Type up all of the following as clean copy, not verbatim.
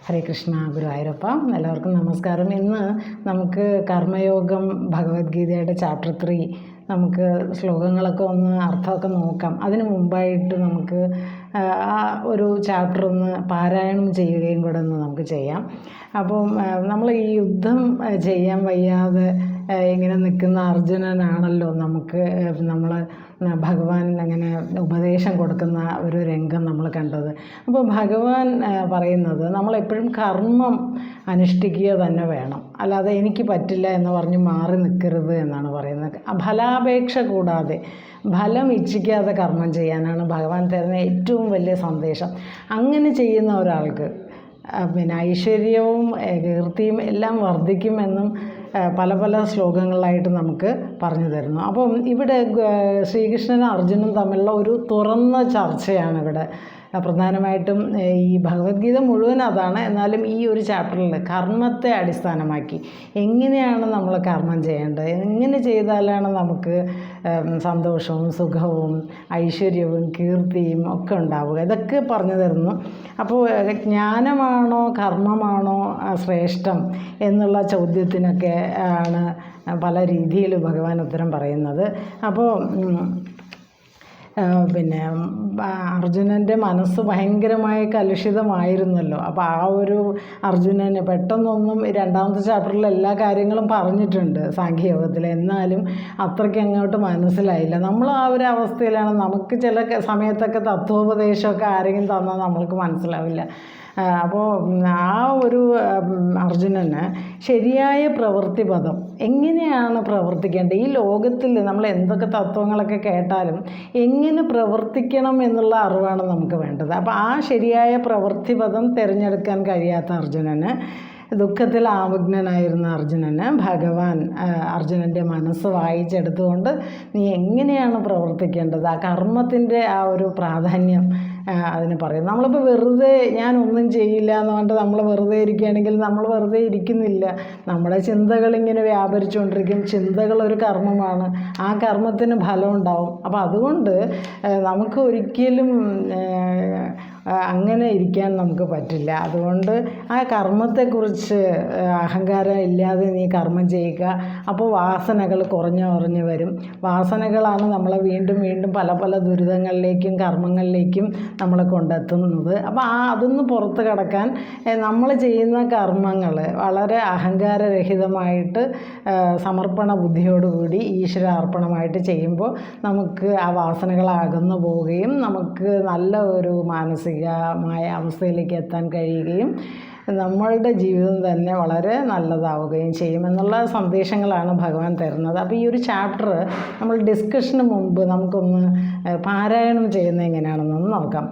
ഹരേ കൃഷ്ണ ഗുരുവായൂരപ്പ. എല്ലാവർക്കും നമസ്കാരം. ഇന്ന് നമുക്ക് കർമ്മയോഗം ഭഗവത്ഗീതയുടെ ചാപ്റ്റർ 3 നമുക്ക് ശ്ലോകങ്ങളൊക്കെ ഒന്ന് അർത്ഥമൊക്കെ നോക്കാം. അതിന് മുമ്പായിട്ട് നമുക്ക് ആ ഒരു ചാപ്റ്റർ ഒന്ന് പാരായണം ചെയ്യുകയും കൂടെ ഒന്ന് നമുക്ക് ചെയ്യാം. അപ്പം നമ്മൾ ഈ യുദ്ധം ചെയ്യാൻ വയ്യാതെ ഇങ്ങനെ നിൽക്കുന്ന അർജുനനാണല്ലോ നമ്മൾ ഭഗവാൻ അങ്ങനെ ഉപദേശം കൊടുക്കുന്ന ഒരു രംഗം നമ്മൾ കണ്ടത്. അപ്പോൾ ഭഗവാൻ പറയുന്നത് നമ്മളെപ്പോഴും കർമ്മം അനുഷ്ഠിക്കുക തന്നെ വേണം, അല്ലാതെ എനിക്ക് പറ്റില്ല എന്ന് പറഞ്ഞ് മാറി നിൽക്കരുത് എന്നാണ് പറയുന്നത്. ഫലാപേക്ഷ കൂടാതെ, ഫലം ഇച്ഛിക്കാതെ കർമ്മം ചെയ്യാനാണ് ഭഗവാൻ തരുന്ന ഏറ്റവും വലിയ സന്ദേശം. അങ്ങനെ ചെയ്യുന്ന ഒരാൾക്ക് ഐശ്വര്യവും കീർത്തിയും എല്ലാം വർദ്ധിക്കുമെന്നും പല പല ശ്ലോകങ്ങളായിട്ട് നമുക്ക് പറഞ്ഞു തരുന്നു. അപ്പം ഇവിടെ ശ്രീകൃഷ്ണനും അർജുനും തമ്മിലുള്ള ഒരു തുറന്ന ചർച്ചയാണ് ഇവിടെ പ്രധാനമായിട്ടും. ഈ ഭഗവത്ഗീത മുഴുവൻ അതാണ്. എന്നാലും ഈ ഒരു ചാപ്റ്ററിൽ കർമ്മത്തെ അടിസ്ഥാനമാക്കി എങ്ങനെയാണ് നമ്മൾ കർമ്മം ചെയ്യേണ്ടത്, എങ്ങനെ ചെയ്താലാണ് നമുക്ക് സന്തോഷവും സുഖവും ഐശ്വര്യവും കീർത്തിയും ഒക്കെ ഉണ്ടാവുക, ഇതൊക്കെ പറഞ്ഞു തരുന്നു. അപ്പോൾ ജ്ഞാനമാണോ കർമ്മമാണോ ശ്രേഷ്ഠം എന്നുള്ള ചോദ്യത്തിനൊക്കെ ആണ് പല രീതിയിൽ ഭഗവാൻ ഉത്തരം പറയുന്നത്. അപ്പോൾ അർജുനൻ്റെ മനസ്സ് ഭയങ്കരമായി കലുഷിതമായിരുന്നല്ലോ. അപ്പോൾ ആ ഒരു അർജുനന് പെട്ടെന്നൊന്നും രണ്ടാമത്തെ ചാപ്റ്ററിൽ എല്ലാ കാര്യങ്ങളും പറഞ്ഞിട്ടുണ്ട് സാഖ്യയോഗത്തിൽ, എന്നാലും അത്രയ്ക്ക് അങ്ങോട്ട് മനസ്സിലായില്ല. നമ്മൾ ആ ഒരു അവസ്ഥയിലാണ്. നമുക്ക് ചില സമയത്തൊക്കെ തത്വോപദേശമൊക്കെ ആരെങ്കിലും തന്നാൽ നമ്മൾക്ക് മനസ്സിലാവില്ല. അപ്പോൾ ആ ഒരു അർജുനന് ശരിയായ പ്രവൃത്തിപഥം എങ്ങനെയാണ് പ്രവർത്തിക്കേണ്ടത്, ഈ ലോകത്തിൽ നമ്മൾ എന്തൊക്കെ തത്വങ്ങളൊക്കെ കേട്ടാലും എങ്ങനെ പ്രവർത്തിക്കണം എന്നുള്ള അറിവാണ് നമുക്ക് വേണ്ടത്. അപ്പോൾ ആ ശരിയായ പ്രവൃത്തിപഥം തിരഞ്ഞെടുക്കാൻ കഴിയാത്ത അർജുനന്, ദുഃഖത്തിൽ ആമഗ്നനായിരുന്ന അർജുനന് ഭഗവാൻ അർജുനൻ്റെ മനസ്സ് വായിച്ചെടുത്തുകൊണ്ട് നീ എങ്ങനെയാണ് പ്രവർത്തിക്കേണ്ടത്, ആ കർമ്മത്തിൻ്റെ ആ ഒരു പ്രാധാന്യം അതിന് പറയും. നമ്മളിപ്പോൾ വെറുതെ ഞാനൊന്നും ചെയ്യില്ല എന്ന് പറഞ്ഞിട്ട് നമ്മൾ വെറുതെ ഇരിക്കുകയാണെങ്കിൽ നമ്മൾ വെറുതെ ഇരിക്കുന്നില്ല. നമ്മുടെ ചിന്തകളിങ്ങനെ വ്യാപരിച്ചുകൊണ്ടിരിക്കും. ചിന്തകളൊരു കർമ്മമാണ്, ആ കർമ്മത്തിന് ഫലം ഉണ്ടാവും. അപ്പോൾ അതുകൊണ്ട് നമുക്ക് ഒരിക്കലും അങ്ങനെ ഇരിക്കാൻ നമുക്ക് പറ്റില്ല. അതുകൊണ്ട് ആ കർമ്മത്തെക്കുറിച്ച് അഹങ്കാരം ഇല്ലാതെ നീ കർമ്മം ചെയ്യുക. അപ്പോൾ വാസനകൾ കുറഞ്ഞു വരും. വാസനകളാണ് നമ്മളെ വീണ്ടും വീണ്ടും പല പല ദുരിതങ്ങളിലേക്കും കർമ്മങ്ങളിലേക്കും നമ്മളെ കൊണ്ടെത്തുന്നത്. അപ്പോൾ അതൊന്ന് പുറത്ത് കടക്കാൻ നമ്മൾ ചെയ്യുന്ന കർമ്മങ്ങൾ വളരെ അഹങ്കാരരഹിതമായിട്ട് സമർപ്പണ ബുദ്ധിയോടുകൂടി ഈശ്വരാർപ്പണമായിട്ട് ചെയ്യുമ്പോൾ നമുക്ക് ആ വാസനകൾ അകന്നു പോവുകയും നമുക്ക് നല്ല ഒരു മാനസികമായ അവസ്ഥയിലേക്ക് എത്താൻ കഴിയുകയും നമ്മളുടെ ജീവിതം തന്നെ വളരെ നല്ലതാവുകയും ചെയ്യുമെന്നുള്ള സന്ദേശങ്ങളാണ് ഭഗവാൻ തരുന്നത്. അപ്പോൾ ഈ ഒരു ചാപ്റ്റർ നമ്മൾ ഡിസ്കഷന് മുമ്പ് നമുക്കൊന്ന് പാരായണം ചെയ്യുന്നത് എങ്ങനെയാണെന്നൊന്ന് നോക്കാം.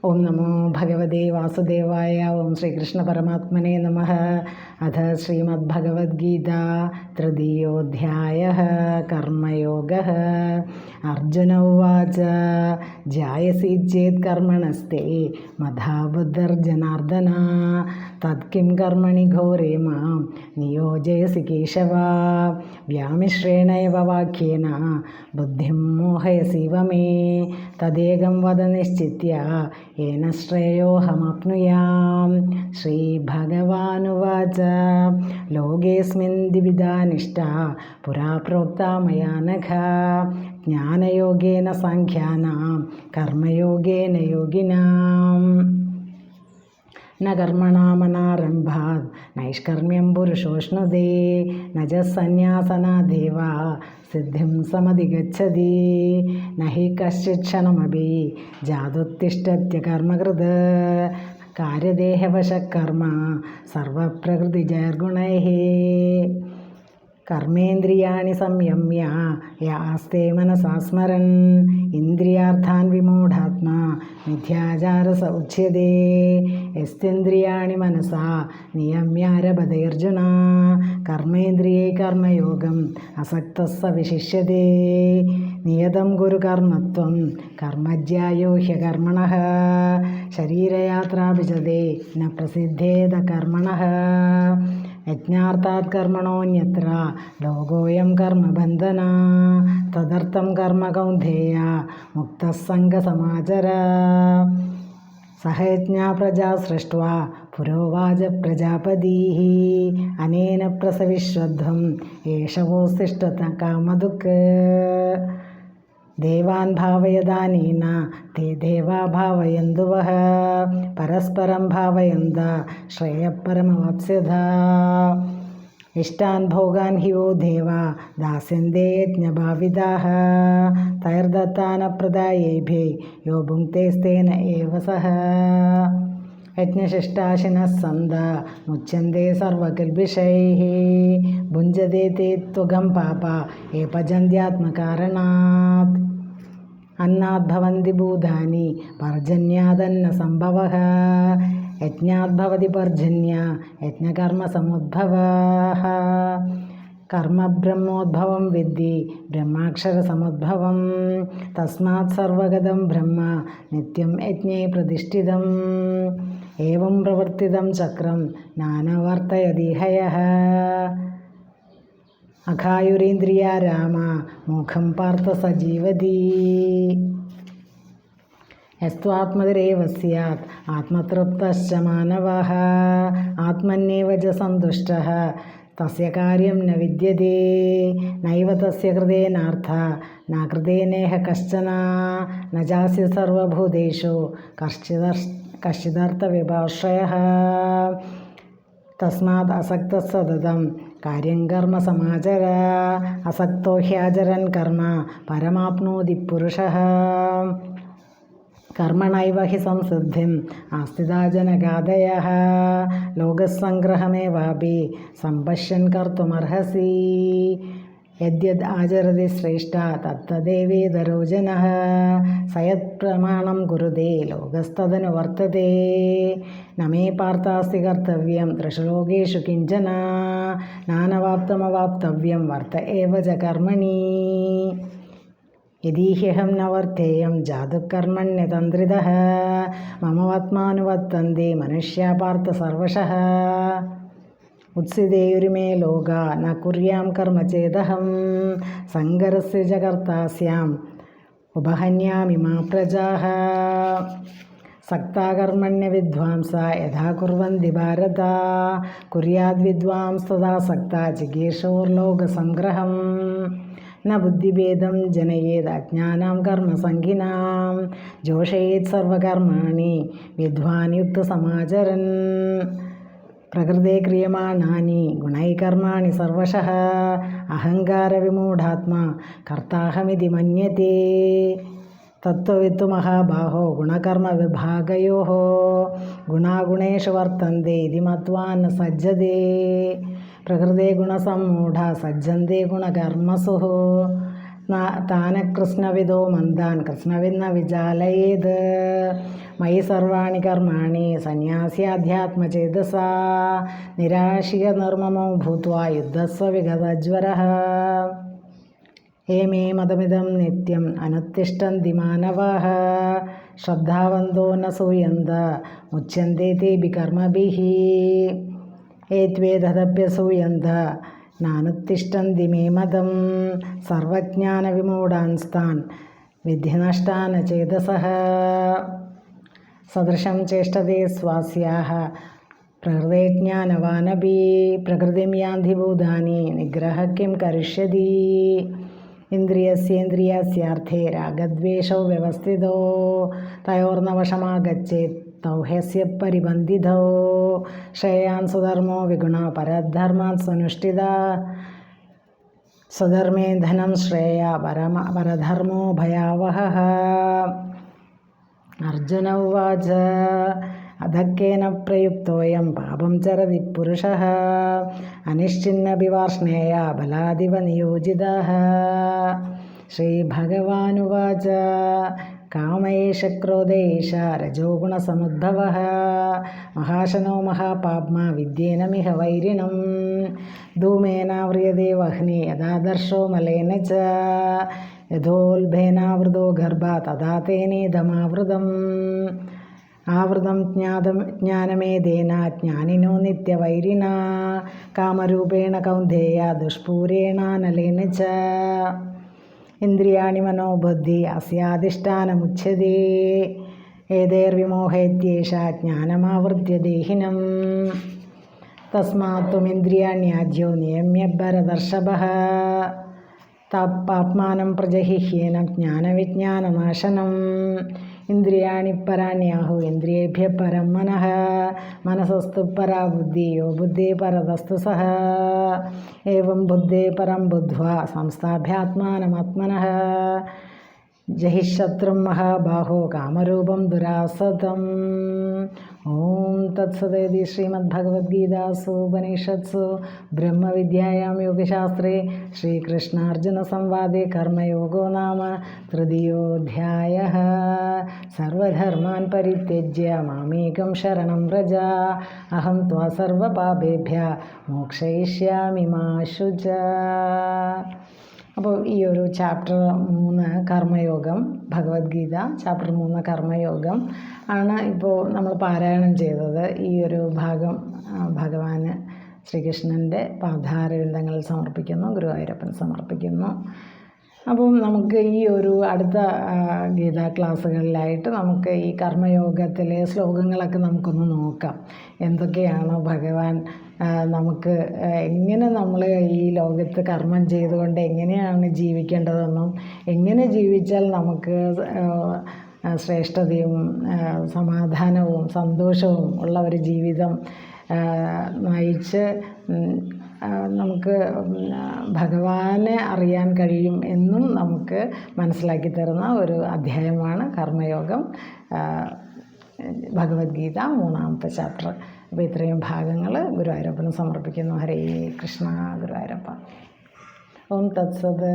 ഓം നമോ ഭഗവതേ വാസുദേവായ. ഓം ശ്രീകൃഷ്ണ പരമാത്മനേ നമഃ. അഥ ശ്രീമദ്ഭഗവദ്ഗീത തൃതീയോധ്യായഃ കർമ്മയോഗഃ. അർജുന ഉവാച ജ്യായസി ചേത് കർമ്മണസ്തേ മഥാ ബുദ്ധിർജനാർദ്ദന തത്കിം കർമ്മണി ഘോരേ മാം നിയോജയസി കേശവ. വ്യാമിശ്രേണൈവ വാക്യേന ബുദ്ധിം മോഹയസീവ മേ തദേകം വദ നിശ്ചിത്യ യേന ശ്രേയോഹമാപ്നുയാം. ശ്രീഭഗവാനുവാച ലോകേസ്മിൻ ദ്വിവിധാ നിഷ്ഠാ പുരാ പ്രോക്താ മയാ നഘ. ജ്ഞാനയോഗേന സാഖ്യാനാം കർമ്മയോഗേന യോഗിനാം. ന കർമ്മണാമനാരംഭാത് നൈഷ്കർമ്മ്യം പുരുഷോഷ്ണുതേ ന ച സന്യാസനാദേവ സിദ്ധിം സമധിഗച്ഛതി. ന ഹി കശ്ചിത് ക്ഷണമപി ജാതുത്തിഷ്ഠത്യ കർമ്മകൃത് കാര്യദേഹവശഃ കർമ്മ സർവപ്രകൃതിജൈർഗുണൈഃ. കർമ്മേന്ദ്രിയാണി സംയമ്യ യാസ്തേ മനസാ സ്മരൻ ഇന്ദ്രിയാർത്ഥാൻ വിമൂഢാത്മാ മിഥ്യാചാരസ ഉച്യതേ. യസ്തേന്ദ്രിയാണി മനസാ നിയമ്യാരഭതേർജുന കർമ്മേന്ദ്രിയൈ കർമ്മയോഗം അസക്തഃ സ വിശിഷ്യതേ. നിയതം കുരു കർമ്മത്വം കർമ്മജ്യായോ ഹ്യകർമ്മണഃ ശരീരയാത്രാ വിശദേ ന പ്രസിദ്ധേത കർമ്മണഃ. യജ്ഞാർത്ഥാത് കർമ്മണോന്യത്ര ലോകോയം കർമ്മബന്ധന തദർത്ഥം കർമ്മ കൗന്ധേയ മുക്തഃ സംഗസമാചര. സഹയജ്ഞാ പ്രജാ സൃഷ്ട്വാ പുരോവാച പ്രജാപതിः അനേന പ്രസവിശ്വധ്വം ഏഷവോത്തിഷ്ഠത കാമധുക്ക് ദേവാൻ ഭാവയദാനേന തേ ദേവാ ഭാവയന്തു വഃ പരസ്പരം ഭാവയന്ത ശ്രേയപരമവാപ്സ്യത ഇഷ്ടാൻ ഭോഗാൻ ഹി വോ ദേവാ ദാസ്യന്തേ യജ്ഞഭാവിതാഃ തൈർദത്താനപ്രദായേഭ്യേ യോ ഭുങ്ക്തേസ്തേന ഏവ സഃ യജ്ഞശിഷ്ടാശിനഃ സന്താ മുച്യന്തെ സർവകിൽബിഷൈഃ ഭുഞ്ജതേ തേ ത്വഗം പാപാ യേ പചന്ത്യാത്മകാരണാത് അന്നാദ് ഭവന്തി ഭൂതാനി പർജന്യാദന്ന സംഭവഃ യജ്ഞാദ് ഭവതി പർജന്യ യജ്ഞകർമ്മസമുദ്ഭവഃ കർമ്മ ബ്രഹ്മോദ്ഭവം വിദ്ധി ബ്രഹ്മാക്ഷരസമുദ്ഭവം തസ്മാത് സർവഗതം ബ്രഹ്മ നിത്യം യജ്ഞേ പ്രതിഷ്ഠിതം ഏവം പ്രവർത്തിതം ചക്രം നാനവർത്തയതി ഹയഃ അഘായുരീന്ദ്രിയാ രാമ മോഘം പാർത്ഥ സജീവതി യസ്ത്വാത്മതിരേവ സ്യാത് ആത്മതൃപ്തശ്ച മാനവഃ ആത്മന്യേവ ച സന്തുഷ്ടഃ തസ്യ കാര്യം ന വിദ്യതേ നൈവ തസ്യ കൃതേനാർത്ഥ ന കൃതേനേഹ കശ്ചന ന ചാസ്യ സർവഭൂതേഷു കശ്ചിദർത്ഥവിഭാശ്രയഃ തസ്മാത് അസക്തഃ സതതം കാര്യം കർമ്മ സമാചര അസക്തോ ഹ്യാചരൻ കർമ്മ പരമാപ്നോതി പുരുഷഃ കർമ്മണൈവ ഹി സംസിദ്ധിം ആസ്ഥിതാ ജനകാദയഃ ലോകസംഗ്രഹമേവാപി സമ്പശ്യൻ കർത്തുമർഹസി യദ്യദ് ആചരതി ശ്രേഷ്ഠ തത്തദേവേതരോ ജനഃ സയത് പ്രമാണം കുരുതേ ലോകസ്തദനു വർത്തതേ നമേ പാർത്ഥാസ്തി കർത്തവ്യം ത്രിഷു ലോകേഷു കിഞ്ചന നാനവാപ്തമവാപ്തവ്യം വർത്ത ഏവ ച കർമ്മണി യദീഹ്യഹം ന വർത്തേയം ജാതുകർമ്മണ്യതന്ത്രിതഃ മമവാത്മാനുവർത്തന്തെ മനുഷ്യാ പാർത്ഥ സർവശഃ ഉത്സിതേയുരിമേ ലോകാ ന കുര്യാം കർമ്മ ചേദഹം സങ്കരസ്യ ച കർത്താസ്യാം ഉപഹന്യാമി മാ പ്രജാഃ സക്താ കർമ്മണ്യ വിദ്വാംസ യഥാ കുർവന്തി ഭാരത കുര്യാദ് വിദ്വാംസ് തഥാ സക്താ ജിഗീഷോർലോകസംഗ്രഹം ന ബുദ്ധിഭേദം ജനയേത് അജ്ഞാനാം കർമ്മസംഖിനാം ജോഷയേത് സർവകർമാണി വിദ്വാൻ യുക്തസമാചരൻ പ്രകൃതേ ക്രിയമാണാനി ഗുണൈകർമാണി സർവശഃ അഹങ്കാരവിമൂഢാത്മാ കർത്താഹമിതി മന്യത്തെ തത്വവിത്തു മഹാബാഹോ ഗുണകർമ്മവിഭാഗയോഃ ഗുണാഗുണേഷു വർത്തന്തെ ഇതി മത്വാ ന സജ്ജതേ പ്രകൃതേ ഗുണസമ്മൂഢ സജ്ജന്തെ ഗുണകർമ്മസു താന കൃഷ്ണവിദോ മന്ദാൻ കൃഷ്ണവിന്ന വിചാലയേത് മയി സർവാണി കർമാണി സന്യാസ്യാധ്യാത്മചേതസാ നിരാശിക നിർമ്മമോ ഭൂത്വാ യുദ്ധസ്വ വിഗതജ്വരഃ ഏമേ മതമിദം നിത്യം അനുത്തിഷ്ഠന്തി മാനവാഃ ശ്രദ്ധാവന്തോ ന സൂയന്ത മുച്യന്തെ തേഭി കർമ്മഭിഃ ഏത്വേദഭ്യസൂയന്ത നാനുത്തിഷ്ഠന്തി മേ മതം സർവജ്ഞാനവിമൂഢാൻസ്താൻ വിദ്ധിനഷ്ടാന ചേതസഃ സദൃശം ചേഷ്ടതേ സ്വാസ്യാഃ പ്രകൃതേ ജ്ഞാനവാനപി പ്രകൃതിം യാന്തി ഭൂതാനി നിഗ്രഹ കിം കരിഷ്യതി ഇന്ദ്രിയസ്യേന്ദ്രിയസ്യാർത്ഥേ രാഗദ്വേഷൗ വ്യവസ്ഥിതോ തയോർനവശമാഗച്ഛേത് തൗഹ്യസ്യ പരിബന്ധിതോ ശ്രേയാൻ സ്വധർമ്മോ വിഗുണ പരധർമാൻ സ്വനുഷ്ഠിത സ്വധർമ്മേ ധനം ശ്രേയ പരധർമ്മോ ഭയാവഹഃ അർജുന ഉവാച അധക്കേന പ്രയുക്തോയം പാപം ചരതി പുരുഷഃ അനിശ്ചിന്നഭിവാർഷ്ണേയ ബലാദിവ നിയോജിതഃ ശ്രീഭഗവാനുവാച കാമയേഷ ക്രോധയേഷ രജോ ഗുണസമുദ്ഭവഃ മഹാശനോ മഹാപാപ്മാ വിദ്യേനമിഹ വൈരിണം ധൂമേനാവ്രിയതേ വഹ്നി യഥാദർശോ മലേന ച യഥോൽഭേനാവൃതോ ഗർഭ തഥാ തേനേദമാവൃതം ആവൃതം ജ്ഞാനമേധേന ജ്ഞാനിനോ നിത്യവൈരിണാ കാമരൂപേണ കൗന്ദേയ ദുഷ്പൂരേണാനലേന ച ഇന്ദ്രിയാണി മനോബുദ്ധി അസ്യാധിഷ്ഠാനമുച്യതേ ഏതേർവിമോഹയത്യേഷ ജ്ഞാനമാവൃത്യ ദേഹിനം തസ്മാത് ത്വമിന്ദ്രിയാണ്യാദ്യോ നിയമ്യ ഭരതർഷഭഃ പാപ്മാനം പ്രജഹിഹ്യേനം ജ്ഞാനവിജ്ഞാനനാശനം ഇന്ദ്രിയാണി പരാണ്യാഹു ഇന്ദ്രിയേഭ്യ പരം മനഃ മനസസ്തു പരാ ബുദ്ധി യോ ബുദ്ധി പരതസ്തു സഹ ഏവം ബുദ്ധേ പരം ബുദ്ധ്വാ സംസ്ഥാഭ്യാത്മാനമാത്മനഃ ജഹിശത്രും മഹാബാഹോ കാമരൂപം ദുരാസതം. ഓം തത്സദേതി ശ്രീമദ്ഭഗവത്ഗീതാസു ഉപനിഷത്സു ബ്രഹ്മവിദ്യായാം യോഗശാസ്ത്രേ ശ്രീകൃഷ്ണാർജുന സംവാദേ കർമ്മയോഗോ നാമ തൃതീയോധ്യായഃ. സർവധർമാൻ പരിത്യജ്യ മാമേകം ശരണം വ്രജ അഹം ത്വാ സർവപാപേഭ്യഃ മോക്ഷയിഷ്യാമി മാ ശുച. അപ്പോൾ ഈ ഒരു ചാപ്റ്റർ 3 കർമ്മയോഗം, ഭഗവത്ഗീത ചാപ്റ്റർ 3 കർമ്മയോഗം ആണ് ഇപ്പോൾ നമ്മൾ പാരായണം ചെയ്തത്. ഈ ഒരു ഭാഗം ഭഗവാന് ശ്രീകൃഷ്ണൻ്റെ പാദാരവിന്ദങ്ങളിൽ സമർപ്പിക്കുന്നു, ഗുരുവായൂരപ്പൻ സമർപ്പിക്കുന്നു. അപ്പം നമുക്ക് ഈ ഒരു അടുത്ത ഗീതാ ക്ലാസ്സുകളിലായിട്ട് നമുക്ക് ഈ കർമ്മയോഗത്തിലെ ശ്ലോകങ്ങളൊക്കെ നമുക്കൊന്ന് നോക്കാം. എന്തൊക്കെയാണ് ഭഗവാൻ നമുക്ക് എങ്ങനെ നമ്മൾ ഈ ലോകത്ത് കർമ്മം ചെയ്തുകൊണ്ട് എങ്ങനെയാണ് ജീവിക്കേണ്ടതെന്നും എങ്ങനെ ജീവിച്ചാൽ നമുക്ക് ശ്രേഷ്ഠതയും സമാധാനവും സന്തോഷവും ഉള്ള ഒരു ജീവിതം നയിച്ച് നമുക്ക് ഭഗവാനെ അറിയാൻ കഴിയും എന്നും നമുക്ക് മനസ്സിലാക്കി തരുന്ന ഒരു അധ്യായമാണ് കർമ്മയോഗം, ഭഗവത്ഗീത 3-ാമത്തെ ചാപ്റ്റർ. അപ്പോൾ ഇത്രയും ഭാഗങ്ങൾ ഗുരുവായൂരപ്പന് സമർപ്പിക്കുന്നു. ഹരേ കൃഷ്ണ. ഗുരുവായൂരപ്പ. ഓം തത്സത്.